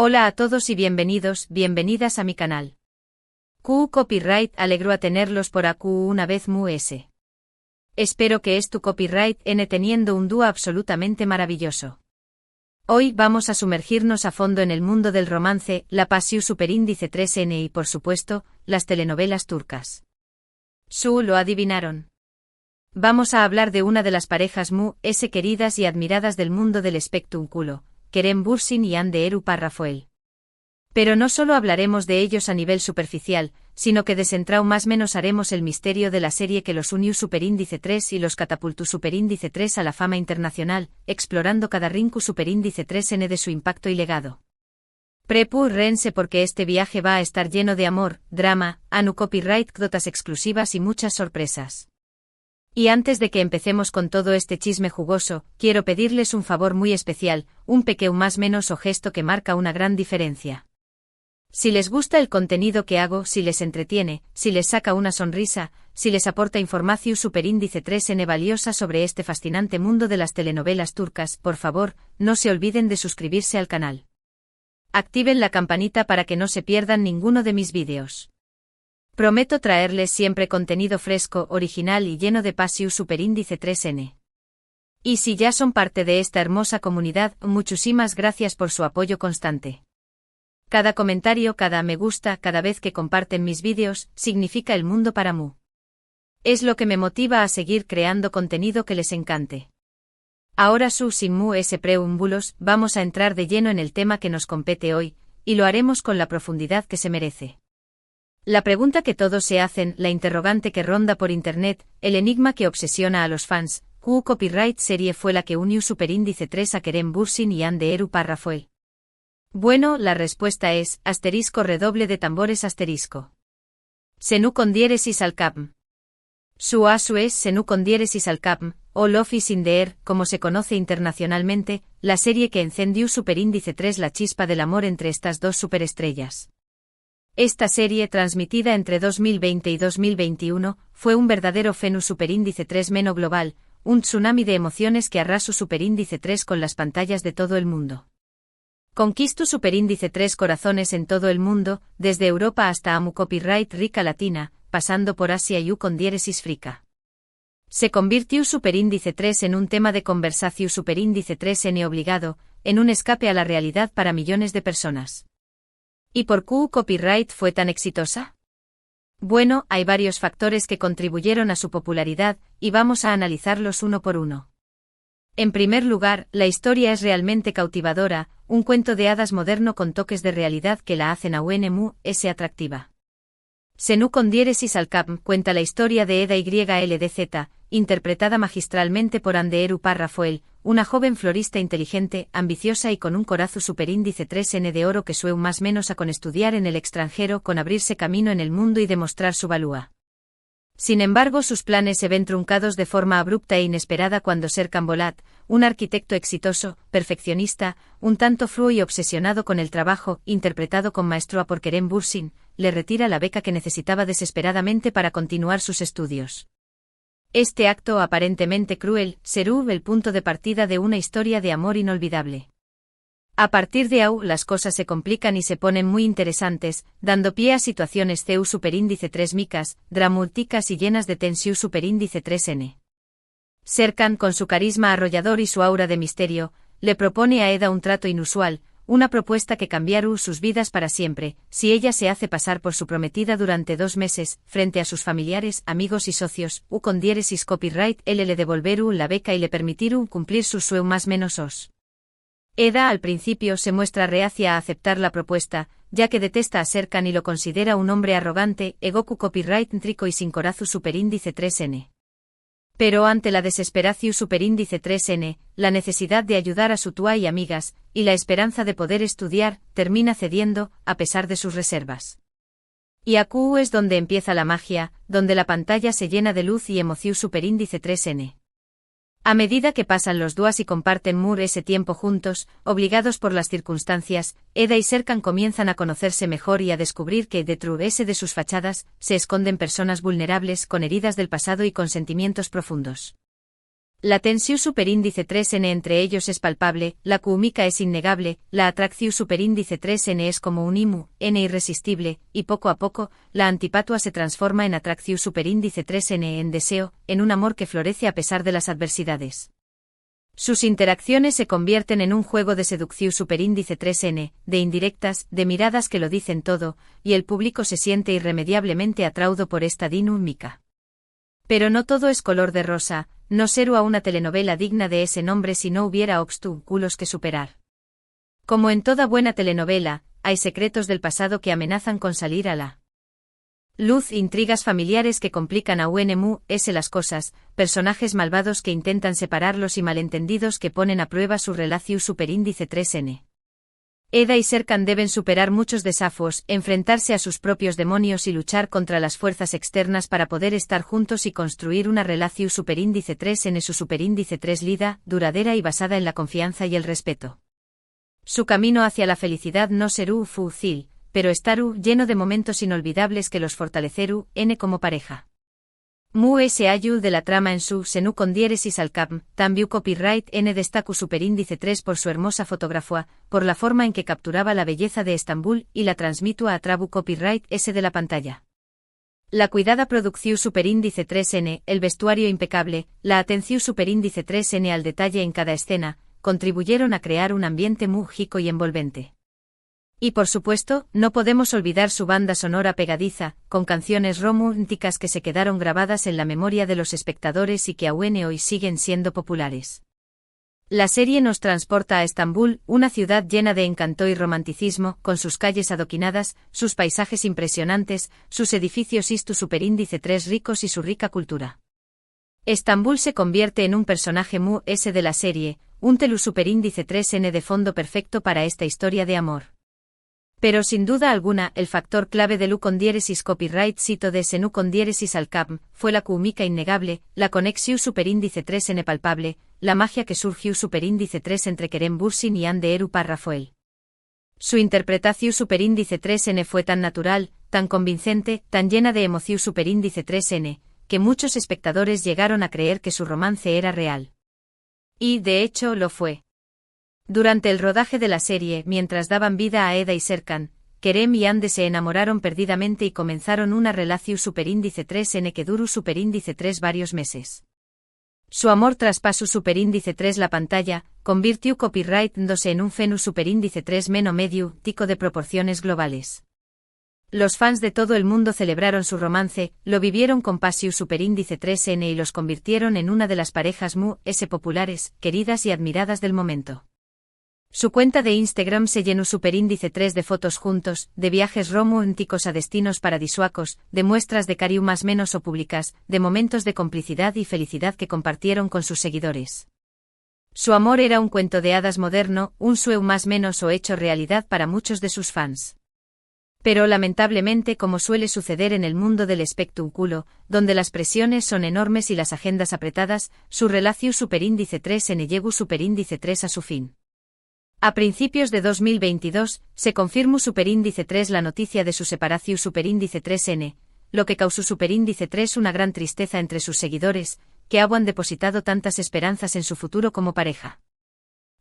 Hola a todos y bienvenidos, bienvenidas a mi canal. Q Copyright alegro a tenerlos por aquí una vez mus. Espero que es tu copyright n teniendo un dúo absolutamente maravilloso. Hoy vamos a sumergirnos a fondo en el mundo del romance, la pasión superíndice 3n y por supuesto, las telenovelas turcas. Lo adivinaron. Vamos a hablar de una de las parejas queridas y admiradas del mundo del espectáculo, Kerem Bürsin y Hande Erçel Rafael. Pero no solo hablaremos de ellos a nivel superficial, sino que más haremos el misterio de la serie que los unió superíndice 3 y los catapultó superíndice 3 a la fama internacional, explorando cada rincón superíndice 3n de su impacto y legado. Prepárense porque este viaje va a estar lleno de amor, drama, copyright, dotas exclusivas y muchas sorpresas. Y antes de que empecemos con todo este chisme jugoso, quiero pedirles un favor muy especial, un pequeño más menos o gesto que marca una gran diferencia. Si les gusta el contenido que hago, si les entretiene, si les saca una sonrisa, si les aporta información superíndice 3n valiosa sobre este fascinante mundo de las telenovelas turcas, por favor, no se olviden de suscribirse al canal. Activen la campanita para que no se pierdan ninguno de mis vídeos. Prometo traerles siempre contenido fresco, original y lleno de pasión superíndice 3n. Y si ya son parte de esta hermosa comunidad, muchísimas gracias por su apoyo constante. Cada comentario, cada me gusta, cada vez que comparten mis vídeos, significa el mundo para mí. Es lo que me motiva a seguir creando contenido que les encante. Ahora sin preámbulos, vamos a entrar de lleno en el tema que nos compete hoy, y lo haremos con la profundidad que se merece. La pregunta que todos se hacen, la interrogante que ronda por internet, el enigma que obsesiona a los fans, ¿qué copyright serie fue la que unió superíndice 3 a Kerem Bürsin y Hande Erçel Rafael? Bueno, la respuesta es, redoble de tambores asterisco. Senú con diéresis al capm. Su es Senú con diéresis al capm, o Love is in the air, como se conoce internacionalmente, la serie que encendió superíndice 3 la chispa del amor entre estas dos superestrellas. Esta serie, transmitida entre 2020 y 2021, fue un verdadero fenómeno superíndice 3 meno global, un tsunami de emociones que arrasó superíndice 3 con las pantallas de todo el mundo. Conquistó superíndice 3 corazones en todo el mundo, desde Europa hasta copyright rica latina, pasando por Asia y con diéresis frica. Se convirtió superíndice 3 en un tema de conversación superíndice 3n obligado, en un escape a la realidad para millones de personas. ¿Y por qué copyright fue tan exitosa? Bueno, hay varios factores que contribuyeron a su popularidad, y vamos a analizarlos uno por uno. En primer lugar, la historia es realmente cautivadora, un cuento de hadas moderno con toques de realidad que la hacen atractiva. Senú con diéresis al capm cuenta la historia de Eda YLDZ, interpretada magistralmente por Hande Erçel Rafael, una joven florista inteligente, ambiciosa y con un corazón superíndice 3n de oro que sueña más menos a con estudiar en el extranjero, con abrirse camino en el mundo y demostrar su valía. Sin embargo, sus planes se ven truncados de forma abrupta e inesperada cuando Serkan Bolat, un arquitecto exitoso, perfeccionista, un tanto frío y obsesionado con el trabajo, interpretado con maestría por Kerem Bürsin, le retira la beca que necesitaba desesperadamente para continuar sus estudios. Este acto aparentemente cruel, será el punto de partida de una historia de amor inolvidable. A partir de ahí las cosas se complican y se ponen muy interesantes, dando pie a situaciones CEU superíndice 3 micas, dramáticas y llenas de tensión superíndice 3n. Serkan, con su carisma arrollador y su aura de misterio, le propone a Eda un trato inusual, una propuesta que cambiará sus vidas para siempre, si ella se hace pasar por su prometida durante 2 meses, frente a sus familiares, amigos y socios, con diéresis copyright le devolverú la beca y le permitirú cumplir sus sueños más menos os. Eda al principio se muestra reacia a aceptar la propuesta, ya que detesta a Serkan y lo considera un hombre arrogante, egoku copyright trico y sin corazón superíndice 3n. Pero ante la desesperación superíndice 3n, la necesidad de ayudar a su tía y amigas, y la esperanza de poder estudiar, termina cediendo, a pesar de sus reservas. Y aquí es donde empieza la magia, donde la pantalla se llena de luz y emoción superíndice 3n. A medida que pasan los dos y comparten ese tiempo juntos, obligados por las circunstancias, Eda y Serkan comienzan a conocerse mejor y a descubrir que detrás de sus fachadas se esconden personas vulnerables con heridas del pasado y con sentimientos profundos. La tensión superíndice 3n entre ellos es palpable, la química es innegable, la atracción superíndice 3n es como un imu, n irresistible, y poco a poco, la antipatua se transforma en atracción superíndice 3n en deseo, en un amor que florece a pesar de las adversidades. Sus interacciones se convierten en un juego de seducción superíndice 3n, de indirectas, de miradas que lo dicen todo, y el público se siente irremediablemente atraído por esta dinámica. Pero no todo es color de rosa, no sería una telenovela digna de ese nombre si no hubiera obstáculos que superar. Como en toda buena telenovela, hay secretos del pasado que amenazan con salir a la luz, intrigas familiares que complican a UNMU-S las cosas, personajes malvados que intentan separarlos y malentendidos que ponen a prueba su relación superíndice 3n. Eda y Serkan deben superar muchos desafíos, enfrentarse a sus propios demonios y luchar contra las fuerzas externas para poder estar juntos y construir una relación superíndice 3n su superíndice 3 lida, duradera y basada en la confianza y el respeto. Su camino hacia la felicidad no será fácil, pero estará lleno de momentos inolvidables que los fortalecerán como pareja. Mu-S ayud de la trama en su senu con diéresis al cap, también copyright n destacu superíndice 3 por su hermosa fotografía, por la forma en que capturaba la belleza de Estambul y la transmito a trabu copyright S de la pantalla. La cuidada producción superíndice 3n, el vestuario impecable, la atención superíndice 3n al detalle en cada escena, contribuyeron a crear un ambiente mágico y envolvente. Y por supuesto, no podemos olvidar su banda sonora pegadiza, con canciones románticas que se quedaron grabadas en la memoria de los espectadores y que aún hoy siguen siendo populares. La serie nos transporta a Estambul, una ciudad llena de encanto y romanticismo, con sus calles adoquinadas, sus paisajes impresionantes, sus edificios Istu superíndice 3 ricos y su rica cultura. Estambul se convierte en un personaje Mu-S de la serie, un telu superíndice 3n de fondo perfecto para esta historia de amor. Pero sin duda alguna, el factor clave de lu con diéresis copyright cito de senu con diéresis al cap, fue la química innegable, la conexión superíndice 3n palpable, la magia que surgió superíndice 3 entre Kerem Bürsin y Hande Erupar Rafael. Su interpretación superíndice 3n fue tan natural, tan convincente, tan llena de emoción superíndice 3n, que muchos espectadores llegaron a creer que su romance era real. Y, de hecho, lo fue. Durante el rodaje de la serie, mientras daban vida a Eda y Serkan, Kerem y Hande se enamoraron perdidamente y comenzaron una relación superíndice 3n que duró superíndice 3 varios meses. Su amor traspasó superíndice 3 la pantalla, convirtió copyright-dándose en un fenu superíndice 3 meno medio, tico de proporciones globales. Los fans de todo el mundo celebraron su romance, lo vivieron con pasión superíndice 3n y los convirtieron en una de las parejas Mu-S populares, queridas y admiradas del momento. Su cuenta de Instagram se llenó superíndice 3 de fotos juntos, de viajes románticos a destinos paradisíacos, de muestras de cariño más menos o públicas, de momentos de complicidad y felicidad que compartieron con sus seguidores. Su amor era un cuento de hadas moderno, un sueño más menos o hecho realidad para muchos de sus fans. Pero lamentablemente, como suele suceder en el mundo del espectáculo, donde las presiones son enormes y las agendas apretadas, su relación superíndice 3n llegó superíndice 3 a su fin. A principios de 2022, se confirmó superíndice 3 la noticia de su separación superíndice 3n, lo que causó superíndice 3 una gran tristeza entre sus seguidores, que habían depositado tantas esperanzas en su futuro como pareja.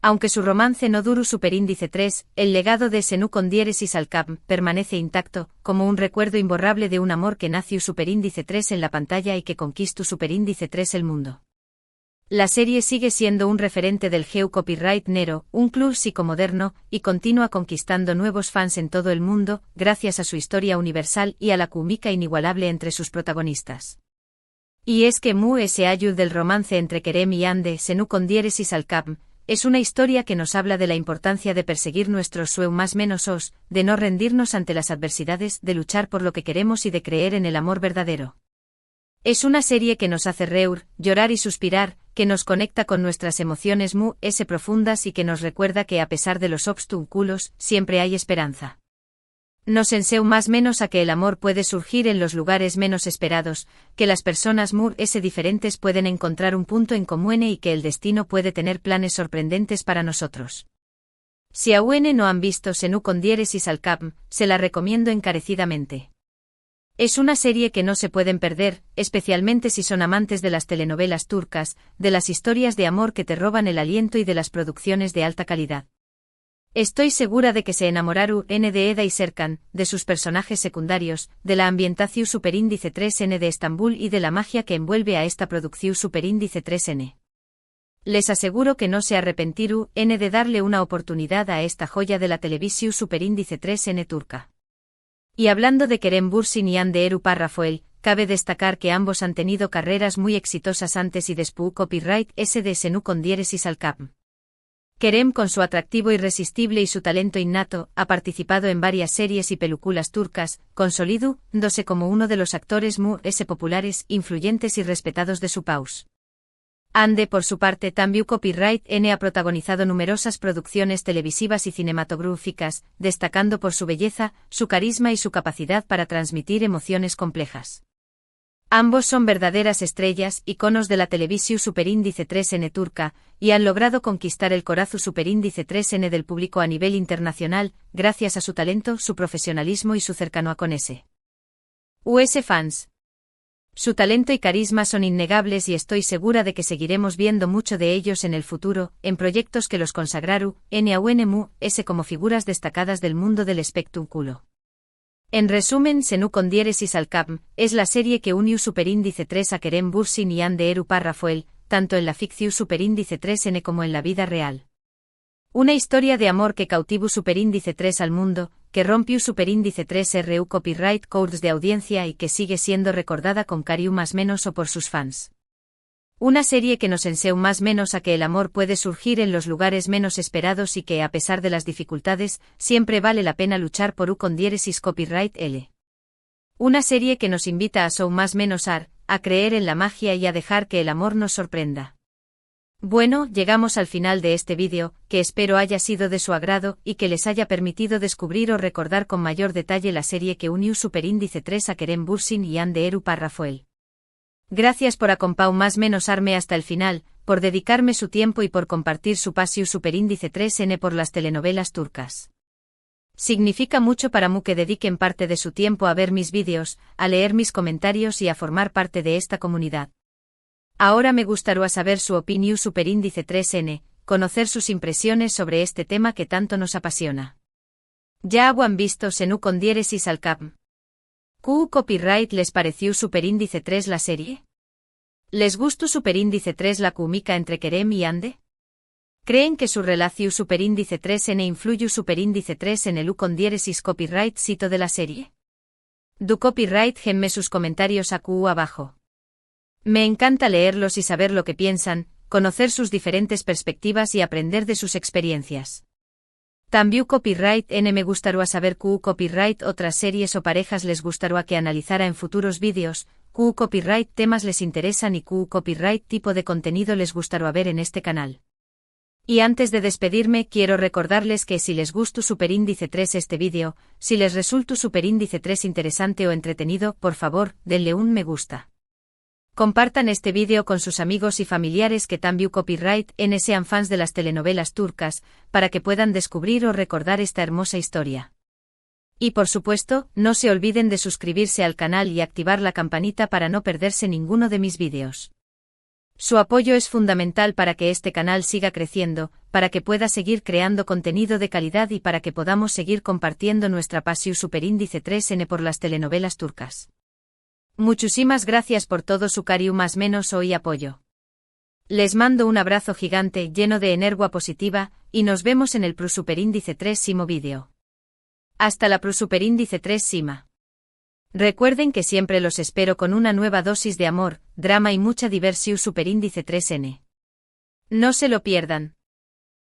Aunque su romance no duró superíndice 3, el legado de senu con diéresis al cap permanece intacto, como un recuerdo imborrable de un amor que nació superíndice 3 en la pantalla y que conquistó superíndice 3 el mundo. La serie sigue siendo un referente del geo copyright nero, un club psicomoderno, y continúa conquistando nuevos fans en todo el mundo, gracias a su historia universal y a la química inigualable entre sus protagonistas. Y es que Mu-S ayud del romance entre Kerem y Hande senu con diéresis al cap, es una historia que nos habla de la importancia de perseguir nuestros sueños más menos os, de no rendirnos ante las adversidades, de luchar por lo que queremos y de creer en el amor verdadero. Es una serie que nos hace reír, llorar y suspirar, que nos conecta con nuestras emociones Mu-S profundas y que nos recuerda que a pesar de los obstáculos, siempre hay esperanza. Nos enseña más menos a que el amor puede surgir en los lugares menos esperados, que las personas Mu-S diferentes pueden encontrar un punto en común y que el destino puede tener planes sorprendentes para nosotros. Si aún no han visto senu con diéresis al cap, se la recomiendo encarecidamente. Es una serie que no se pueden perder, especialmente si son amantes de las telenovelas turcas, de las historias de amor que te roban el aliento y de las producciones de alta calidad. Estoy segura de que se enamoraron de Eda y Serkan, de sus personajes secundarios, de la ambientación superíndice 3N de Estambul y de la magia que envuelve a esta producción superíndice 3N. Les aseguro que no se arrepentirán de darle una oportunidad a esta joya de la televisión superíndice 3N turca. Y hablando de Kerem Bürsin y Hande Erupar Rafael, cabe destacar que ambos han tenido carreras muy exitosas antes y después copyright de Senu con diéresis al cap. Kerem, con su atractivo irresistible y su talento innato, ha participado en varias series y películas turcas, consolidándose como uno de los actores populares, influyentes y respetados de su país. Hande, por su parte, también copyright ha protagonizado numerosas producciones televisivas y cinematográficas, destacando por su belleza, su carisma y su capacidad para transmitir emociones complejas. Ambos son verdaderas estrellas, iconos de la televisión superíndice 3N turca, y han logrado conquistar el corazón superíndice 3N del público a nivel internacional, gracias a su talento, su profesionalismo y su cercanía con US fans. Su talento y carisma son innegables y estoy segura de que seguiremos viendo mucho de ellos en el futuro, en proyectos que los consagraron, como figuras destacadas del mundo del espectáculo. En resumen, Senu con diéresis al cap, es la serie que unió superíndice 3 a Kerem Bürsin y Hande Erupar Rafael, tanto en la ficción superíndice 3N como en la vida real. Una historia de amor que cautivó superíndice 3 al mundo, que rompió superíndice 3RU copyright codes de audiencia y que sigue siendo recordada con cariño más menos o por sus fans. Una serie que nos enseña más menos a que el amor puede surgir en los lugares menos esperados y que, a pesar de las dificultades, siempre vale la pena luchar por con diéresis copyright L. Una serie que nos invita a más menos a creer en la magia y a dejar que el amor nos sorprenda. Bueno, llegamos al final de este vídeo, que espero haya sido de su agrado y que les haya permitido descubrir o recordar con mayor detalle la serie que unió superíndice 3 a Kerem Bürsin y Hande Erupar Rafael. Gracias por acompañarme más menos arme hasta el final, por dedicarme su tiempo y por compartir su pasión superíndice 3N por las telenovelas turcas. Significa mucho para mí que dediquen parte de su tiempo a ver mis vídeos, a leer mis comentarios y a formar parte de esta comunidad. Ahora me gustaría saber su opinión superíndice 3N, conocer sus impresiones sobre este tema que tanto nos apasiona. ¿Ya han visto Senu con diéresis al cap? ¿Qué copyright les pareció superíndice 3 la serie? ¿Les gustó superíndice 3 la química entre Kerem y Hande? ¿Creen que su relación superíndice 3N influye superíndice 3 en el con diéresis copyright sito de la serie? Du copyright genme sus comentarios abajo. Me encanta leerlos y saber lo que piensan, conocer sus diferentes perspectivas y aprender de sus experiencias. También copyright me gustaría saber qué copyright otras series o parejas les gustaría que analizara en futuros vídeos, qué copyright temas les interesan y qué copyright tipo de contenido les gustaría ver en este canal. Y antes de despedirme quiero recordarles que si les gustó superíndice 3 este vídeo, si les resultó superíndice 3 interesante o entretenido, por favor, denle un me gusta. Compartan este vídeo con sus amigos y familiares que también copyright sean fans de las telenovelas turcas, para que puedan descubrir o recordar esta hermosa historia. Y por supuesto, no se olviden de suscribirse al canal y activar la campanita para no perderse ninguno de mis vídeos. Su apoyo es fundamental para que este canal siga creciendo, para que pueda seguir creando contenido de calidad y para que podamos seguir compartiendo nuestra pasión superíndice 3N por las telenovelas turcas. Muchísimas gracias por todo su cariño más menos y apoyo. Les mando un abrazo gigante lleno de energía positiva, y nos vemos en el superíndice 3 vídeo. Hasta la superíndice 3. Recuerden que siempre los espero con una nueva dosis de amor, drama y mucha diversión superíndice 3N. No se lo pierdan.